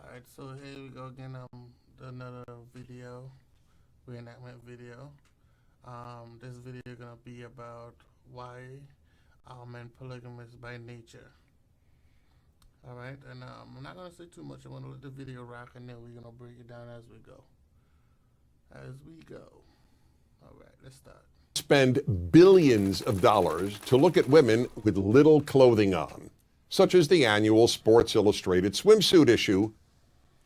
Alright, so here we go again. Another video, reenactment video. This video gonna be about why are men polygamous by nature. Alright, and I'm not gonna say too much. I'm gonna let the video rock, and then we're gonna break it down as we go. Alright, let's start. Spend billions of dollars to look at women with little clothing on, such as the annual Sports Illustrated swimsuit issue,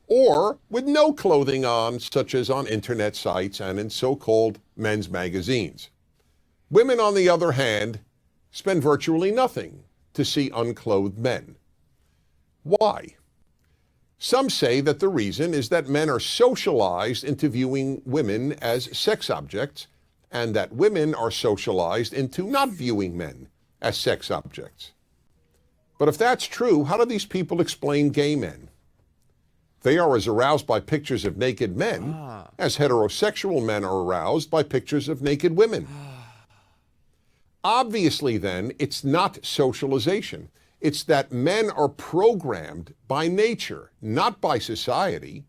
or with no clothing on, such as on internet sites and in so-called men's magazines. Women, on the other hand, spend virtually nothing to see unclothed men. Why? Some say that the reason is that men are socialized into viewing women as sex objects, and that women are socialized into not viewing men as sex objects. But if that's true, how do these people explain gay men? They are as aroused by pictures of naked men as heterosexual men are aroused by pictures of naked women. Obviously, then, it's not socialization. It's that men are programmed by nature, not by society,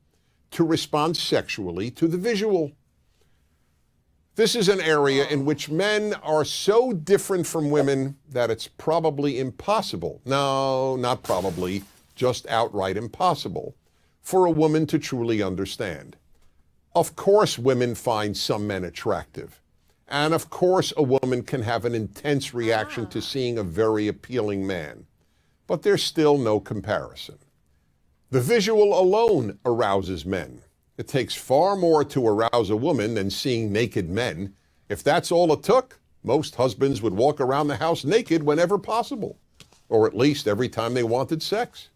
to respond sexually to the visual. This is an area in which men are so different from women that it's probably impossible, no, not probably, just outright impossible, for a woman to truly understand. Of course women find some men attractive, and of course a woman can have an intense reaction to seeing a very appealing man, but there's still no comparison. The visual alone arouses men. It takes far more to arouse a woman than seeing naked men. If that's all it took, most husbands would walk around the house naked whenever possible, or at least every time they wanted sex.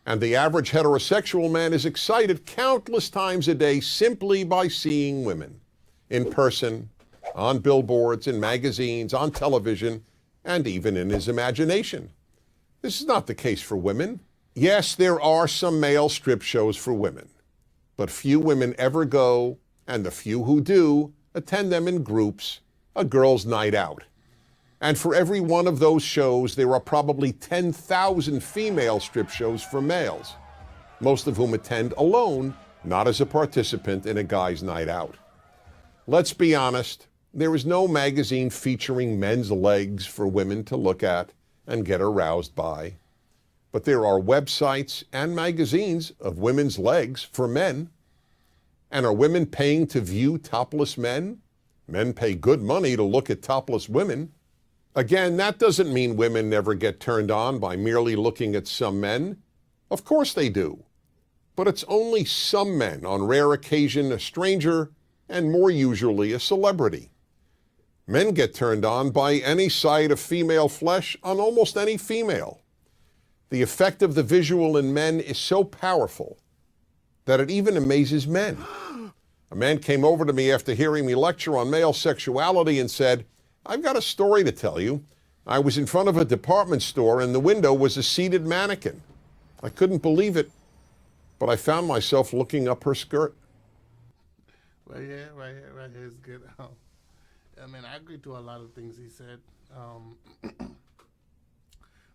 And the average heterosexual man is excited countless times a day simply by seeing women, in person, on billboards, in magazines, on television, and even in his imagination. This is not the case for women. Yes, there are some male strip shows for women, but few women ever go, and the few who do attend them in groups, a girls' night out. And for every one of those shows, there are probably 10,000 female strip shows for males, most of whom attend alone, not as a participant in a guy's night out. Let's be honest, there is no magazine featuring men's legs for women to look at and get aroused by. But there are websites and magazines of women's legs for men. And are women paying to view topless men? Men pay good money to look at topless women. Again, that doesn't mean women never get turned on by merely looking at some men. Of course they do. But it's only some men, on rare occasion a stranger, and more usually a celebrity. Men get turned on by any sight of female flesh on almost any female. The effect of the visual in men is so powerful that it even amazes men. A man came over to me after hearing me lecture on male sexuality and said, "I've got a story to tell you. I was in front of a department store and the window was a seated mannequin. I couldn't believe it, but I found myself looking up her skirt." Right here is good. I agree to a lot of things he said.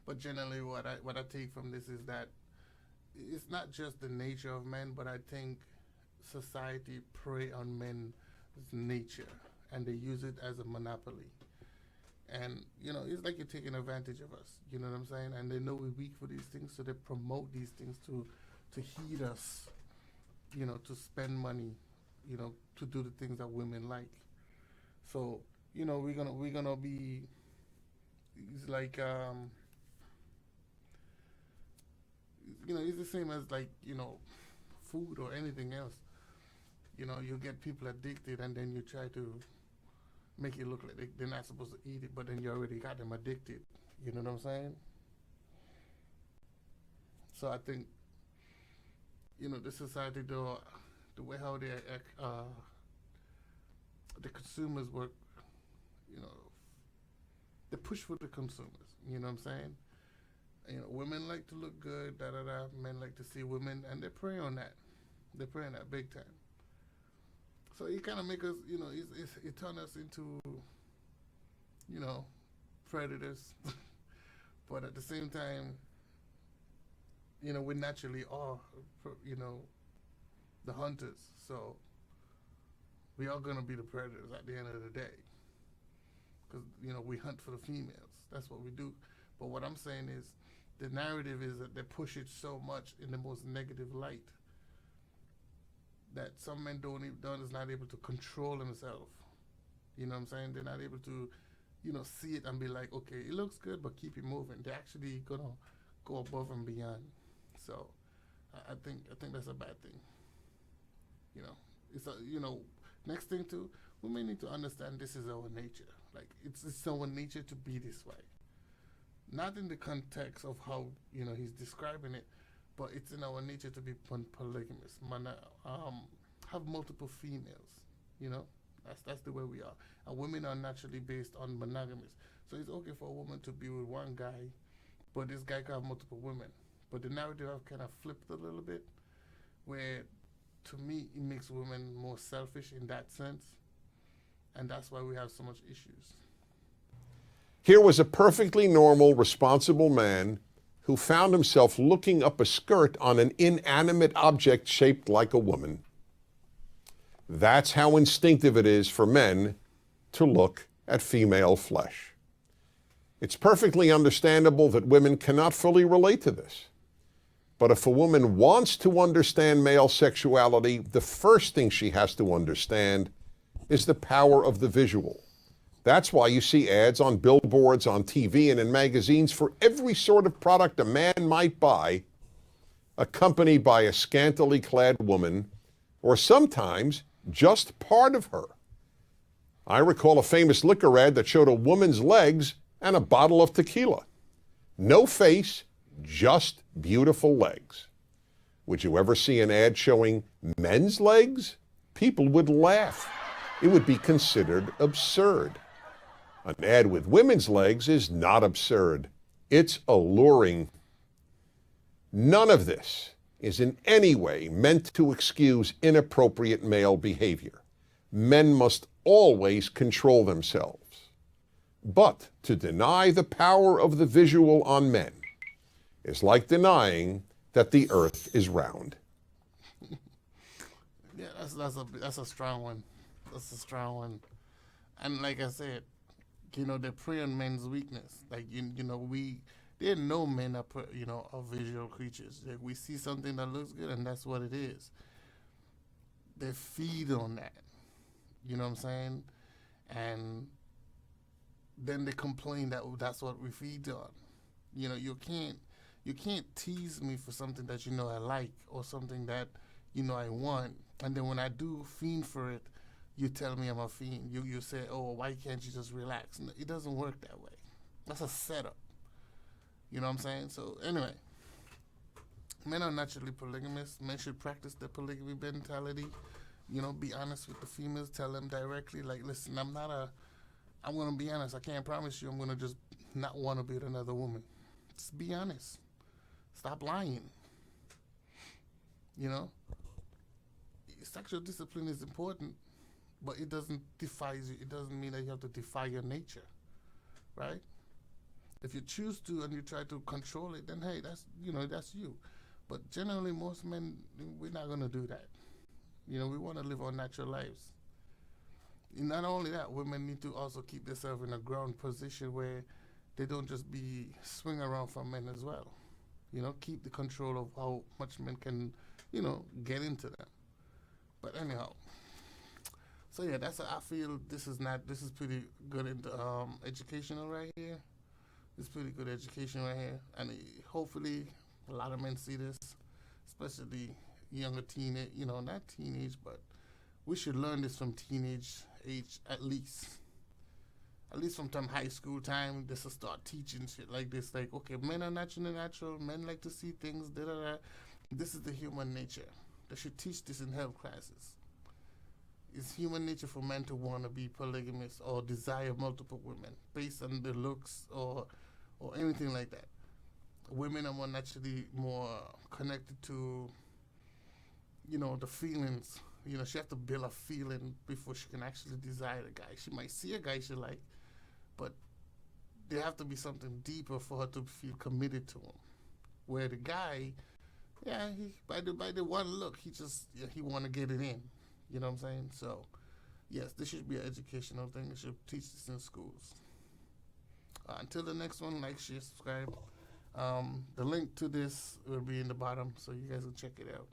But generally, what I take from this is that it's not just the nature of men, but I think society prey on men's nature, and they use it as a monopoly. And it's like you're taking advantage of us. You know what I'm saying? And they know we're weak for these things, so they promote these things to heat us. To spend money. To do the things that women like. So we're gonna be. It's like it's the same as food or anything else. You get people addicted, and then you try to make it look like they're not supposed to eat it, but then you already got them addicted. You know what I'm saying? So I think the society, though, the way how the consumers work, they push for the consumers. You know what I'm saying? Women like to look good, men like to see women, and they prey on that. They prey on that big time. So it kind of make us, it turn us into, predators. But at the same time, we naturally are, you know, the hunters. So we are gonna be the predators at the end of the day, because we hunt for the females. That's what we do. But what I'm saying is, the narrative is that they push it so much in the most negative light that some men don't is not able to control themselves. You know what I'm saying? They're not able to, see it and be like, okay, it looks good, but keep it moving. They're actually gonna go above and beyond. So I think that's a bad thing. You know, it's a next thing too. We may need to understand this is our nature. Like it's our nature to be this way. Not in the context of how he's describing it, but it's in our nature to be polygamous. Have multiple females. You know, that's the way we are. And women are naturally based on monogamous. So it's okay for a woman to be with one guy, but this guy can have multiple women. But the narrative I've kind of flipped a little bit, where to me it makes women more selfish in that sense, and that's why we have so much issues. Here was a perfectly normal, responsible man who found himself looking up a skirt on an inanimate object shaped like a woman. That's how instinctive it is for men to look at female flesh. It's perfectly understandable that women cannot fully relate to this. But if a woman wants to understand male sexuality, the first thing she has to understand is the power of the visual. That's why you see ads on billboards, on TV, and in magazines for every sort of product a man might buy, accompanied by a scantily clad woman, or sometimes just part of her. I recall a famous liquor ad that showed a woman's legs and a bottle of tequila. No face, just beautiful legs. Would you ever see an ad showing men's legs? People would laugh. It would be considered absurd. An ad with women's legs is not absurd. It's alluring. None of this is in any way meant to excuse inappropriate male behavior. Men must always control themselves. But to deny the power of the visual on men is like denying that the earth is round. Yeah, that's a strong one. That's a strong one. And like I said, they prey on men's weakness. Like there are no men are visual creatures. Like we see something that looks good, and that's what it is. They feed on that. You know what I'm saying? And then they complain that that's what we feed on. You can't tease me for something that I like, or something that I want, and then when I do fiend for it, you tell me I'm a fiend. You say, oh, why can't you just relax? No, it doesn't work that way. That's a setup. You know what I'm saying? So anyway, men are naturally polygamous. Men should practice the polygamy mentality. Be honest with the females. Tell them directly, like, listen, I'm going to be honest. I can't promise you I'm going to just not want to be with another woman. Just be honest. Stop lying. Sexual discipline is important, but it doesn't defy you. It doesn't mean that you have to defy your nature, right? If you choose to and you try to control it, then hey, that's you. But generally, most men, we're not going to do that. We want to live our natural lives. And not only that, women need to also keep themselves in a ground position where they don't just be swing around for men as well. Keep the control of how much men can, get into them. But anyhow, so yeah, I feel this is pretty good in educational right here. It's pretty good education right here, and hopefully a lot of men see this, especially younger teenage, not teenage, but we should learn this from teenage age at least from time high school time. This will start teaching shit like this, like, okay, men are natural, men like to see things, da da da. This is the human nature. They should teach this in health classes. It's human nature for men to want to be polygamous or desire multiple women based on their looks or anything like that. Women are more connected to, the feelings. She has to build a feeling before she can actually desire the guy. She might see a guy she like, but there have to be something deeper for her to feel committed to him. Where the guy, Yeah, he by the one look, he want to get it in. You know what I'm saying? So, yes, this should be an educational thing. They should teach this in schools. Until the next one, like, share, subscribe. The link to this will be in the bottom, so you guys will check it out.